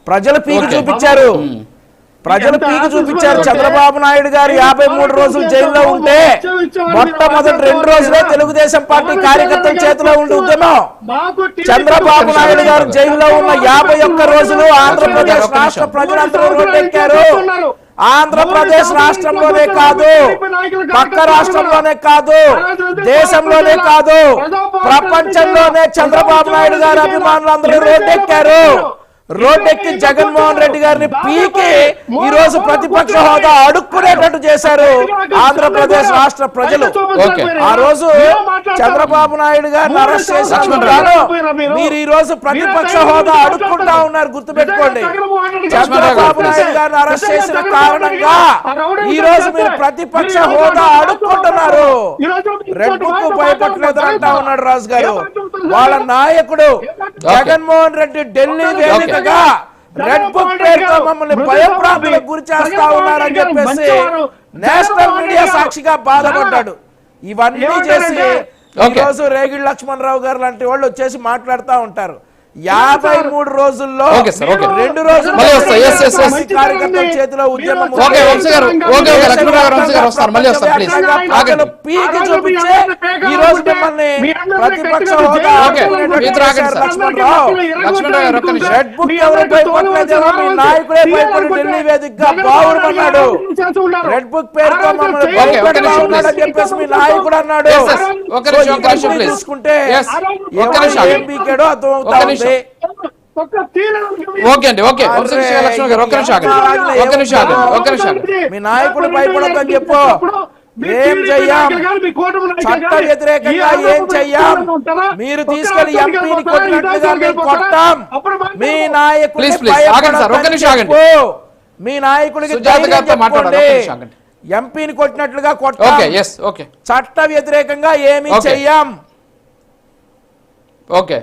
ప్రజలు పీకి చూపించారు. ప్రజలు పీకి చూపించారు. చంద్రబాబు నాయుడు గారు 53 రోజులు జైల్లో ఉంటే మొట్టమొదటి 2 రోజులే తెలుగుదేశం పార్టీ కార్యకర్తల చేతిలో ఉండి ఉద్యమం. చంద్రబాబు నాయుడు గారు జైల్లో ఉన్న 51 రోజులు ఆంధ్రప్రదేశ్ రాష్ట్ర ప్రజలందరూ రోడ్డెక్కారు. ఆంధ్రప్రదేశ్ రాష్ట్రంలోనే కాదు, పక్క రాష్ట్రంలోనే కాదు, దేశంలోనే కాదు, ప్రపంచంలోనే చంద్రబాబు నాయుడు గారి అభిమానులందరూ రోడ్డెక్కారు. రోడ్డెక్కి జగన్మోహన్ రెడ్డి గారిని పీకి ఈ రోజు ప్రతిపక్ష హోదా అడుక్కునేటట్టు చేశారు ఆంధ్రప్రదేశ్ రాష్ట్ర ప్రజలు. ఆ రోజు చంద్రబాబు నాయుడు గారిని అరెస్ట్ చేసినందుకు మీరు ఈ రోజు ప్రతిపక్ష హోదా అడుక్కుంటా ఉన్నారు, గుర్తుపెట్టుకోండి. చంద్రబాబు నాయుడు గారిని అరెస్ట్ చేసిన కారణంగా ఈ రోజు మీరు ప్రతిపక్ష హోదా అడుక్కుంటున్నారు. రెడ్ బుక్ భయపడలేదు అంటా ఉన్నాడు రాజు గారు. వాళ్ళ నాయకుడు జగన్మోహన్ రెడ్డి ఢిల్లీ వేదిక రెడ్ బుక్ పేరుతో మమ్మల్ని భయప్రాంతులకు గురి చేస్తా ఉన్నారని చెప్పేసి నేషనల్ మీడియా సాక్షిగా బాధపడ్డాడు. ఇవన్నీ చేసి ఈ రోజు రేగిడి లక్ష్మణరావు గారు లాంటి వాళ్ళు వచ్చేసి మాట్లాడుతూ ఉంటారు. 53 రోజుల్లో 2 రోజులు కార్యకర్తల చేతిలో ఉద్యమం పీకి చూపించి ఈ రోజు మిమ్మల్ని ప్రతిపక్ష హోదా రెడ్ బుక్ ఎవరు భయపడలేదేమో మీ నాయకుడే భయపడి ఢిల్లీ వేదికగా బావురమన్నాడు. రెడ్ బుక్ పేరుతో మమ్మల్ని భయపడుతున్నాడని చెప్పేసి మీ నాయకుడు అన్నాడు. చూసుకుంటే ఏం పీకాడో అర్థమవుతా. మీ నాయకుడు భయపడద్దని చెప్పు. ఏం చెయ్యాం, చట్ట వ్యతిరేకంగా ఏం చెయ్యాం, మీరు తీసుకెళ్లి ఎంపీని కొట్టినట్లుగా మేము కొట్టాం. మీ నాయకుడు మీ నాయకుడికి ఎంపీని కొట్టినట్లుగా కొట్టాం. చట్ట వ్యతిరేకంగా ఏమి చెయ్యాం. ఓకే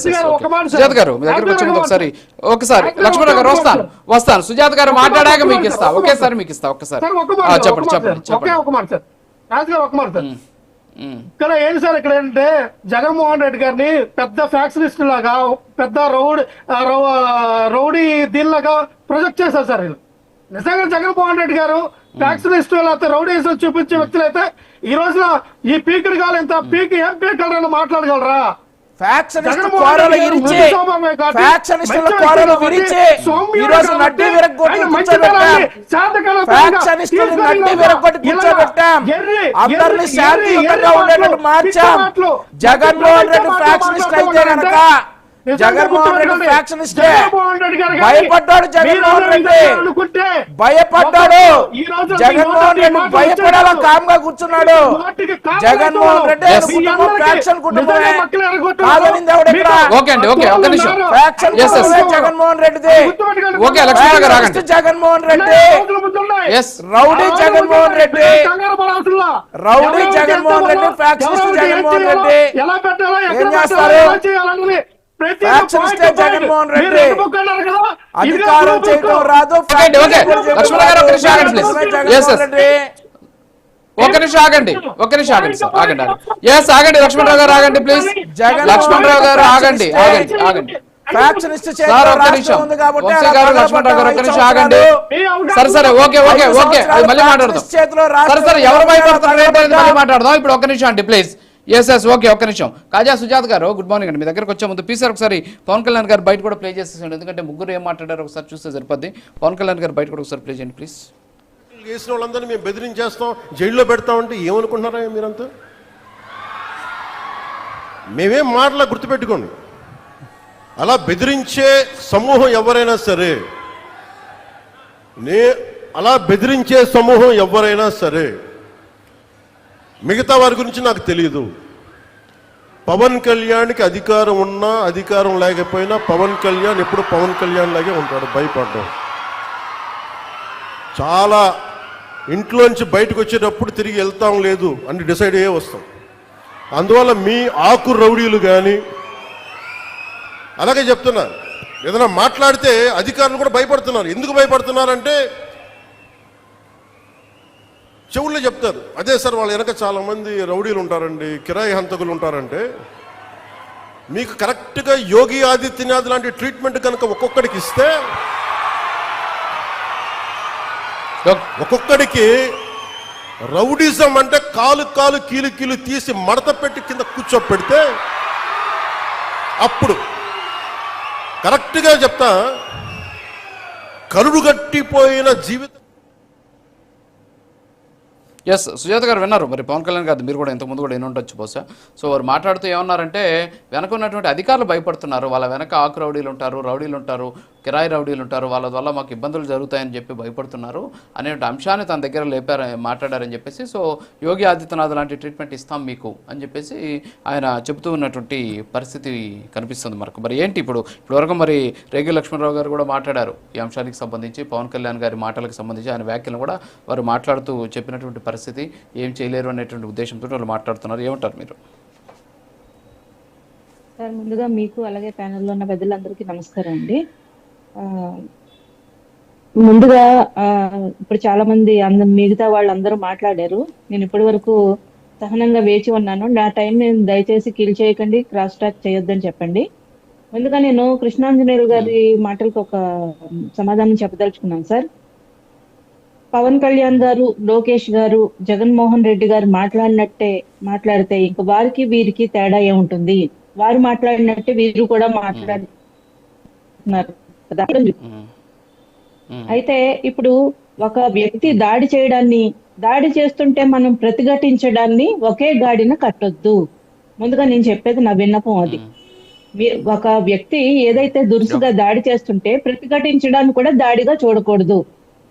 సుజాత గారు మీ దగ్గరకు వచ్చే ముందు ఒకసారి లక్ష్మణరావు గారు వస్తాను. సుజాత గారు మాట్లాడాక మీకు ఇస్తా. ఒకేసారి మీకు ఇస్తా. ఒక్కసారి చెప్పండి. ఇక్కడ ఏంటి సార్, ఇక్కడ ఏంటంటే జగన్మోహన్ రెడ్డి గారిని పెద్ద ఫ్యాక్షనిస్ట్ లాగా, పెద్ద రౌడీ దీనిలాగా ప్రొజెక్ట్ చేశారు సార్ వీళ్ళు. నిజంగా జగన్మోహన్ రెడ్డి గారు ఫ్యాక్షనిస్ట్ లేకపోతే రౌడీస్ చూపించే వ్యక్తులైతే ఈ రోజున ఈ పీకుడు కాలు ఎంత పీకి ఏం పీకగలరని మాట్లాడగలరా? ఫ్యాక్షనిస్ట్ కోరలు ఇరిచి ఫ్యాక్షనిస్టుల కోరలు విరిచి ఈ రోజు నడ్డి విరగొట్టి కూర్చోబెట్టాం. ఫ్యాక్షనిస్టులు నడ్డి విరగొట్టి కూర్చోబెట్టాం. అందరినీ శాంతియుతంగా ఉండేటట్టు మార్చాం. జగన్మోహన్ రెడ్డి ఫ్యాక్షనిస్ట్ అయితే కనుక జగన్మోహన్ రెడ్డి ఫ్యాక్షనిస్టే. భయపడ్డాడు జగన్మోహన్ రెడ్డి, భయపడ్డాడు జగన్మోహన్ రెడ్డి. భయపడాల కామ్గా కూర్చున్నాడు. జగన్మోహన్ రెడ్డి కుటుంబం ఫ్యాక్షన్ కుటుంబమే కాదనింది ఎవడెక్కడ? జగన్మోహన్ రెడ్డిది Jaganmohan Reddy, rowdy Jaganmohan Reddy, rowdy Jaganmohan Reddy, factionist Jaganmohan Reddy. ఏం చేస్తారు? జగన్మోహన్ రెడ్డి అధికారం చేయడం రాదు. ఒక్క నిమిషం ఆగండి లక్ష్మణరావు గారు ఆగండి ప్లీజ్. లక్ష్మణరావు గారు ఆగండి. సరే ఓకే అది మళ్ళీ మాట్లాడదాం. సరే ఎవరు భయపడుతున్నారు మళ్ళీ మాట్లాడదాం. ఇప్పుడు ఒక్క నిమిషం అండి ప్లీజ్. ఓకే ఒక్క నిమిషం. కాజా సుజాత్ గారు గుడ్ మార్నింగ్ అండి. మీ దగ్గరకు వచ్చే ముందు ప్లీజ్ సార్ ఒకసారి పవన్ కళ్యాణ్ గారు బయట కూడా ప్లే చేసేసండి. ఎందుకంటే ముగ్గురు ఏం మాట్లాడారు ఒకసారి చూస్తే సరిపోద్ది. పవన్ కళ్యాణ్ గారు బయట కూడా ఒకసారి ప్లే చేయండి ప్లీజ్. చేసిన వాళ్ళందరినీ మేము బెదిరించేస్తాం, జైల్లో పెడతామంటే ఏమనుకుంటున్నారా మీరంతా? మేమేం మాటలా గుర్తుపెట్టుకోండి. అలా బెదిరించే సమూహం ఎవరైనా సరే, మిగతా వారి గురించి నాకు తెలియదు. పవన్ కళ్యాణ్కి అధికారం ఉన్నా అధికారం లేకపోయినా పవన్ కళ్యాణ్ ఎప్పుడు పవన్ కళ్యాణ్ లాగే ఉంటాడు. భయపడ్డాం. చాలా ఇంట్లోంచి బయటకు వచ్చేటప్పుడు తిరిగి వెళ్తాం లేదు అని డిసైడ్ అయ్యే వస్తాం. అందువల్ల మీ ఆకు రౌడీలు కానీ అలాగే చెప్తున్నారు. ఏదైనా మాట్లాడితే అధికారులు కూడా భయపడుతున్నారు. ఎందుకు భయపడుతున్నారంటే చెవుల్లో చెప్తారు. అదే సార్ వాళ్ళ వెనక చాలామంది రౌడీలు ఉంటారండి, కిరాయి హంతకులు ఉంటారంటే మీకు కరెక్ట్గా యోగి ఆదిత్యనాథ్ లాంటి ట్రీట్మెంట్ కనుక ఒక్కొక్కడికి ఇస్తే ఒక్కొక్కడికి రౌడిజం అంటే కాలు కీలు తీసి మడత పెట్టి కింద కూర్చోపెడితే అప్పుడు కరెక్ట్గా చెప్తా కరుడు గట్టిపోయిన జీవితం. ఎస్, సుజాత గారు విన్నారు. మరి పవన్ కళ్యాణ్ గారు మీరు కూడా ఇంతకుముందు కూడా ఎన్ని ఉండొచ్చు బహుశా. సో వారు మాట్లాడుతూ ఏమన్నారంటే వెనక ఉన్నటువంటి అధికారులు భయపడుతున్నారు, వాళ్ళ వెనక ఆకు రౌడీలు ఉంటారు, కిరాయి రౌడీలు ఉంటారు, వాళ్ళ వల్ల మాకు ఇబ్బందులు జరుగుతాయని చెప్పి భయపడుతున్నారు అనే అంశాన్ని తన దగ్గర మాట్లాడారని చెప్పేసి, సో యోగి ఆదిత్యనాథ్ లాంటి ట్రీట్మెంట్ ఇస్తాం మీకు అని చెప్పేసి ఆయన చెబుతూ ఉన్నటువంటి పరిస్థితి కనిపిస్తుంది మనకు. మరి ఏంటి ఇప్పటివరకు మరి రేగి లక్ష్మణరావు గారు కూడా మాట్లాడారు ఈ అంశానికి సంబంధించి, పవన్ కళ్యాణ్ గారి మాటలకు సంబంధించి ఆయన వ్యాఖ్యలను కూడా వారు మాట్లాడుతూ చెప్పినటువంటి పరిస్థితి, ఏం చేయలేరు అనేటువంటి ఉద్దేశంతో వాళ్ళు మాట్లాడుతున్నారు. ఏమంటారు మీరు? సార్, ముందుగా మీకు అలాగే ప్యానెల్లో ఉన్న పెద్దలందరికీ నమస్కారం అండి. ముందుగా ఇప్పుడు చాలా మంది మిగతా వాళ్ళందరూ మాట్లాడారు. నేను ఇప్పటి వరకు సహనంగా వేచి ఉన్నాను. నా టైం నేను దయచేసి కిల్ చేయకండి, క్రాస్ టాక్ చేయొద్దని చెప్పండి. ముందుగా నేను కృష్ణాంజనేయులు గారి మాటలకు ఒక సమాధానం చెప్పదలుచుకున్నాను సార్. పవన్ కళ్యాణ్ గారు, లోకేష్ గారు, జగన్మోహన్ రెడ్డి గారు మాట్లాడినట్టే మాట్లాడితే ఇంక వారికి వీరికి తేడా ఏముంటుంది? వారు మాట్లాడినట్టే వీరు కూడా మాట్లాడుతున్నారు కదా. అయితే ఇప్పుడు ఒక వ్యక్తి దాడి చేస్తుంటే మనం ప్రతిఘటించడాన్ని ఒకే గాడిన కట్టొద్దు. ముందుగా నేను చెప్పేది నా విన్నపం అది. ఒక వ్యక్తి ఏదైతే దురుసుగా దాడి చేస్తుంటే ప్రతిఘటించడాన్ని కూడా దాడిగా చూడకూడదు.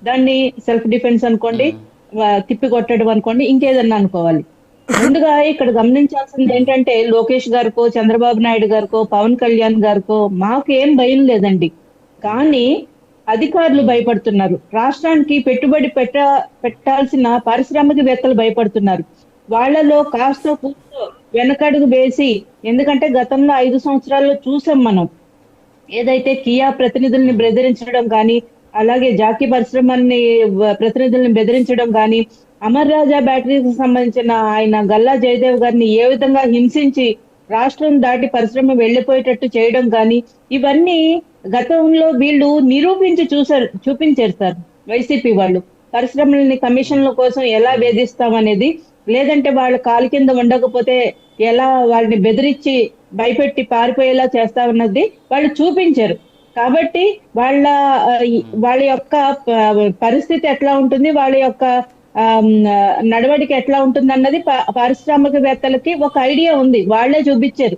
దాన్ని సెల్ఫ్ డిఫెన్స్ అనుకోండి, తిప్పి కొట్టడం అనుకోండి, ఇంకేదన్నా అనుకోవాలి. ముందుగా ఇక్కడ గమనించాల్సింది ఏంటంటే లోకేష్ గారికో, చంద్రబాబు నాయుడు గారికో, పవన్ కళ్యాణ్ గారికో మాకు ఏం భయం లేదండి. కానీ అధికారులు భయపడుతున్నారు. రాష్ట్రానికి పెట్టుబడి పెట్టాల్సిన పారిశ్రామికవేత్తలు భయపడుతున్నారు. వాళ్లలో కాస్త కూర్చో వెనకడుగు వేసి, ఎందుకంటే గతంలో 5 సంవత్సరాల్లో చూసాం మనం, ఏదైతే కియా ప్రతినిధుల్ని బెదిరించడం కానీ, అలాగే జాకీ పరిశ్రమని ప్రతినిధుల్ని బెదిరించడం కానీ, అమర్ రాజా బ్యాటరీకి సంబంధించిన ఆయన గల్లా జయదేవ్ గారిని ఏ విధంగా హింసించి రాష్ట్రం దాటి పరిశ్రమ వెళ్లిపోయేటట్టు చేయడం కానీ, ఇవన్నీ గతంలో వీళ్ళు చూపించారు సార్. వైసీపీ వాళ్ళు పరిశ్రమలని కమిషన్ల కోసం ఎలా వేధిస్తామనేది, లేదంటే వాళ్ళ కాలు కింద ఉండకపోతే ఎలా వాళ్ళని బెదిరించి భయపెట్టి పారిపోయేలా చేస్తామన్నది వాళ్ళు చూపించారు. కాబట్టి వాళ్ళ యొక్క పరిస్థితి ఎట్లా ఉంటుంది, వాళ్ళ యొక్క నడవడిక ఎట్లా ఉంటుంది అన్నది పారిశ్రామికవేత్తలకి ఒక ఐడియా ఉంది. వాళ్లే చూపించారు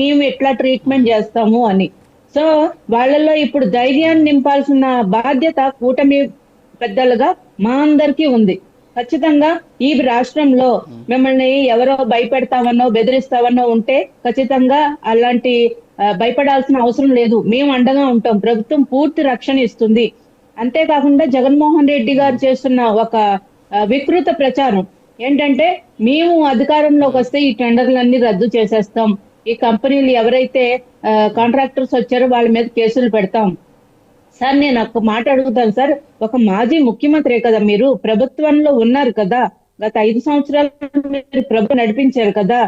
మేము ఎట్లా ట్రీట్మెంట్ చేస్తాము అని. సో వాళ్ళల్లో ఇప్పుడు ధైర్యాన్ని నింపాల్సిన బాధ్యత కూటమి పెద్దలుగా మా అందరికీ ఉంది. ఖచ్చితంగా ఈ రాష్ట్రంలో మిమ్మల్ని ఎవరో భయపెడతామనో బెదిరిస్తామనో ఉంటే ఖచ్చితంగా అలాంటి భయపడాల్సిన అవసరం లేదు. మేము అండగా ఉంటాం. ప్రభుత్వం పూర్తి రక్షణ ఇస్తుంది. అంతేకాకుండా జగన్మోహన్ రెడ్డి గారు చేస్తున్న ఒక వికృత ప్రచారం ఏంటంటే, మేము అధికారంలోకి వస్తే ఈ టెండర్లన్నీ రద్దు చేసేస్తాం, ఈ కంపెనీలు ఎవరైతే కాంట్రాక్టర్స్ వచ్చారో వాళ్ళ మీద కేసులు పెడతాం. సార్, నేను ఒక మాట అడుగుతాను సార్. ఒక మాజీ ముఖ్యమంత్రే కదా మీరు, ప్రభుత్వంలో ఉన్నారు కదా, గత 5 సంవత్సరాలు మీరు ప్రభుత్వం నడిపించారు కదా.